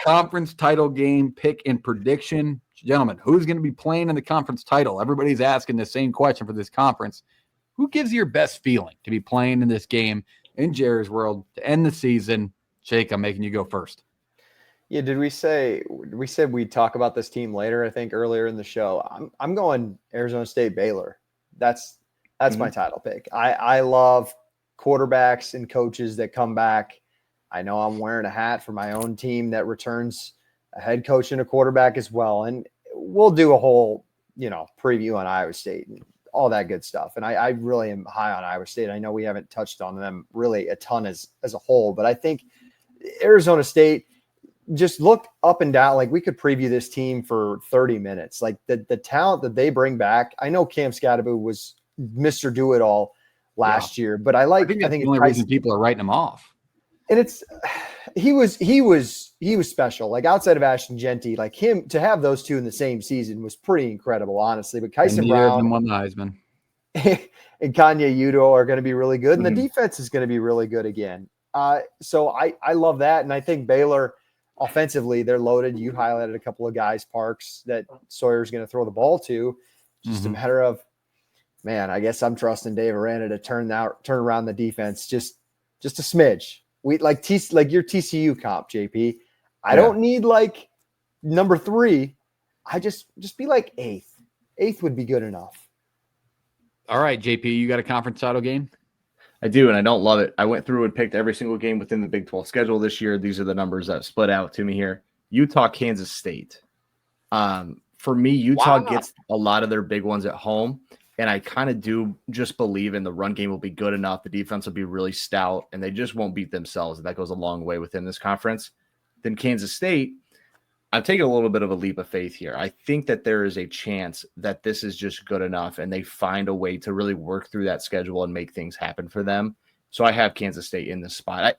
conference title game pick and prediction. Gentlemen, who's going to be playing in the conference title? Everybody's asking the same question for this conference. Who gives you your best feeling to be playing in this game in Jerry's World to end the season? Jake, I'm making you go first. Yeah, we said we'd talk about this team later, I think earlier in the show. I'm going Arizona State Baylor. That's my title pick. I love quarterbacks and coaches that come back. I know I'm wearing a hat for my own team that returns a head coach and a quarterback as well. And we'll do a whole, preview on Iowa State and all that good stuff. And I really am high on Iowa State. I know we haven't touched on them really a ton as a whole, but I think Arizona State, just look up and down. Like, we could preview this team for 30 minutes. Like, the talent that they bring back. I know Cam Scatterby was Mr. Do-It-All last year, but I think the only reason people are writing him off. And he was special. Like, outside of Ashton Genty, like him to have those two in the same season was pretty incredible, honestly. But Kyson Brown won the Heisman. and Kanye Udo are going to be really good, and the defense is going to be really good again. So I love that, and I think Baylor offensively, they're loaded. You highlighted a couple of guys, Parks, that Sawyer's going to throw the ball to. Just a matter of, man, I guess I'm trusting Dave Aranda to turn around the defense just a smidge. We like your TCU comp, JP. I don't need like number 3. I just be like 8th. 8th would be good enough. All right, JP, you got a conference title game? I do, and I don't love it. I went through and picked every single game within the Big 12 schedule this year. These are the numbers that split out to me here. Utah, Kansas State. For me, Utah gets a lot of their big ones at home, and I kind of do just believe in the run game will be good enough. The defense will be really stout, and they just won't beat themselves. And that goes a long way within this conference. Then Kansas State, I'm taking a little bit of a leap of faith here. I think that there is a chance that this is just good enough and they find a way to really work through that schedule and make things happen for them. So I have Kansas State in this spot.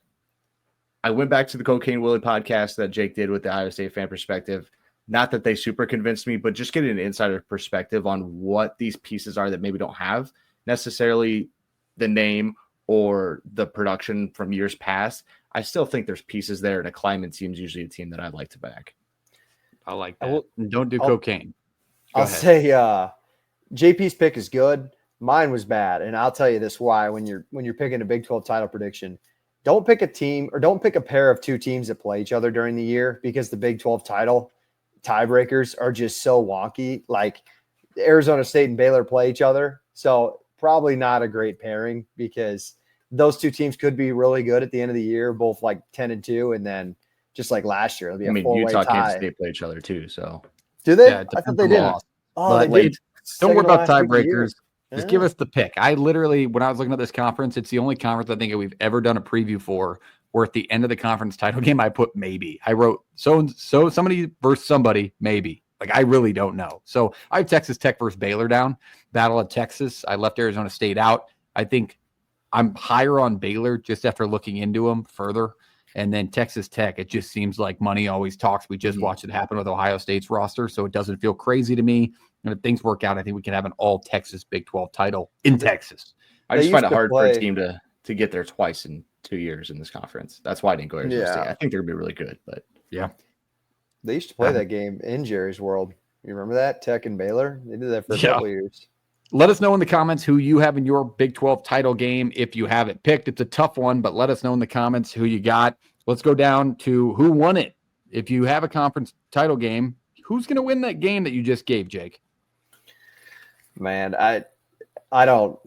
I went back to the Cocaine Willie podcast that Jake did with the Iowa State fan perspective. Not that they super convinced me, but just getting an insider perspective on what these pieces are that maybe don't have necessarily the name or the production from years past. I still think there's pieces there, and a Kleiman team's usually a team that I'd like to back. I like that. Don't do cocaine. I'll say JP's pick is good. Mine was bad, and I'll tell you this why. When you're picking a Big 12 title prediction, don't pick a team or don't pick a pair of 2 teams that play each other during the year, because the Big 12 title tiebreakers are just so wonky. Like, Arizona State and Baylor play each other, so probably not a great pairing, because those 2 teams could be really good at the end of the year, both like 10-2, and then just like last year, it'll be a 4-way Utah, tie. Kansas State play each other too. So do they? Yeah, I thought they didn't. Oh, they did. Don't worry about tiebreakers. Just give us the pick. I literally, when I was looking at this conference, it's the only conference I think we've ever done a preview for where at the end of the conference title game, I put maybe. I wrote so somebody versus somebody, maybe. Like, I really don't know. So I have Texas Tech versus Baylor down. Battle of Texas. I left Arizona State out. I think I'm higher on Baylor just after looking into them further. And then Texas Tech, it just seems like money always talks. We just watched it happen with Ohio State's roster, so it doesn't feel crazy to me. And if things work out, I think we can have an all-Texas Big 12 title in Texas. I just find it hard for a team to get there twice in 2 years in this conference. That's why I didn't go Arizona State. I think they're going to be really good, but yeah. They used to play that game in Jerry's World. You remember that? Tech and Baylor? They did that for a couple of years. Let us know in the comments who you have in your Big 12 title game. If you have it picked, it's a tough one, but let us know in the comments who you got. Let's go down to who won it. If you have a conference title game, who's going to win that game that you just gave, Jake? Man, I don't.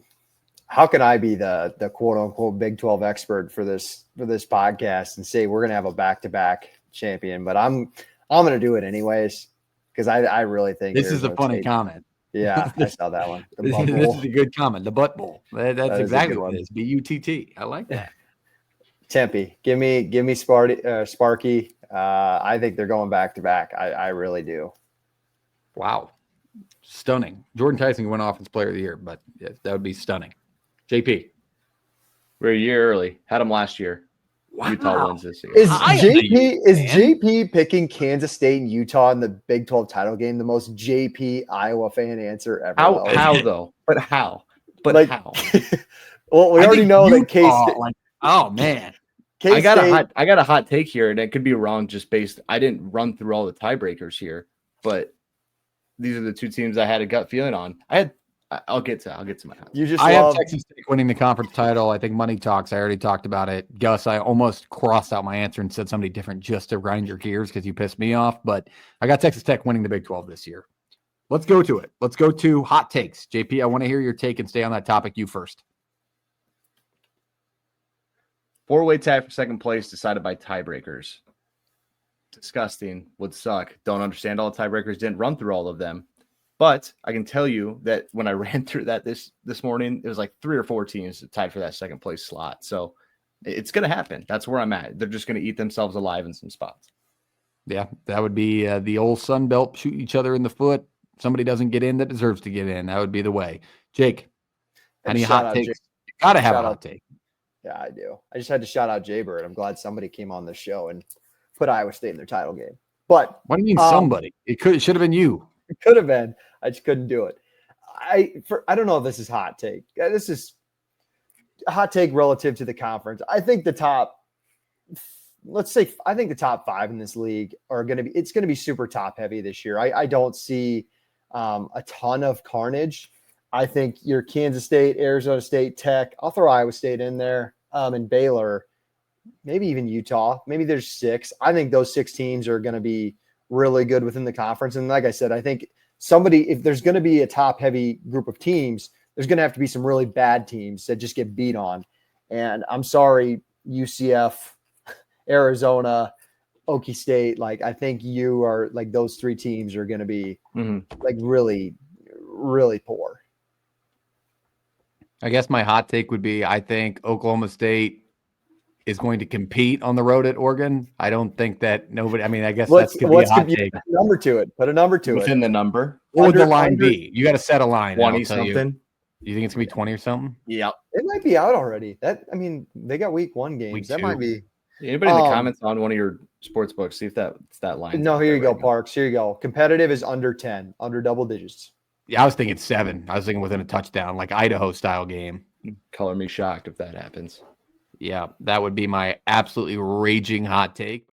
How can I be the quote unquote Big 12 expert for this podcast and say we're going to have a back-to-back champion? But I'm going to do it anyways, because I really think this is a funny comment. Yeah, I saw that one. This is a good comment. The butt bowl. That's exactly what it is. BUTT. I like that. Tempe, give me Sparky. I think they're going back to back. I really do. Wow, stunning. Jordan Tyson went Offensive Player of the Year, but yeah, that would be stunning. JP, we're a year early. Had him last year. Wow. Utah wins this year. Is JP picking Kansas State and Utah in the Big 12 title game the most JP Iowa fan answer ever? How though? But how? Well, we already know that K-State. Oh man, I got a hot take here, and it could be wrong just based. I didn't run through all the tiebreakers here, but these are the two teams I had a gut feeling on. I'll get to my hot. I have Texas Tech winning the conference title. I think money talks. I already talked about it. Gus, I almost crossed out my answer and said somebody different just to grind your gears because you pissed me off. But I got Texas Tech winning the Big 12 this year. Let's go to it. Let's go to hot takes. JP, I want to hear your take and stay on that topic. You first. 4-way tie for second place decided by tiebreakers. Disgusting. Would suck. Don't understand all the tiebreakers. Didn't run through all of them. But I can tell you that when I ran through that this morning, it was like 3 or 4 teams tied for that second place slot. So it's going to happen. That's where I'm at. They're just going to eat themselves alive in some spots. Yeah, that would be the old Sun Belt, shoot each other in the foot. Somebody doesn't get in that deserves to get in. That would be the way. Jake, any hot takes? You got to have a hot take. Yeah, I do. I just had to shout out Jaybird. I'm glad somebody came on the show and put Iowa State in their title game. But what do you mean somebody? It should have been you. It could have been. I just couldn't do it. I don't know if this is hot take. This is a hot take relative to the conference. I think the top 5 in this league are going to be. It's going to be super top heavy this year. I don't see a ton of carnage. I think your Kansas State, Arizona State, Tech. I'll throw Iowa State in there, and Baylor, maybe even Utah. Maybe there's 6. I think those 6 teams are going to be really good within the conference. And like I said, I think if there's going to be a top heavy group of teams, there's going to have to be some really bad teams that just get beat on. And I'm sorry, UCF, Arizona, Okie State. Like, I think you are like those 3 teams are going to be like really, really poor. I guess my hot take would be, I think Oklahoma State is going to compete on the road at Oregon. I don't think that nobody. I mean, I guess that's going to be a hot take. Put a number to it. Put a number to Within the number. What would the line be? You got to set a line. 20 something. You think it's going to be 20 or something? Yeah. It might be out already. They got week 1 games. That might be. Anybody in the comments on one of your sports books, see if that's that line. No, here you go, Parks. Here you go. Competitive is under 10, under double digits. Yeah, I was thinking 7. I was thinking within a touchdown, like Idaho style game. Color me shocked if that happens. Yeah, that would be my absolutely raging hot take.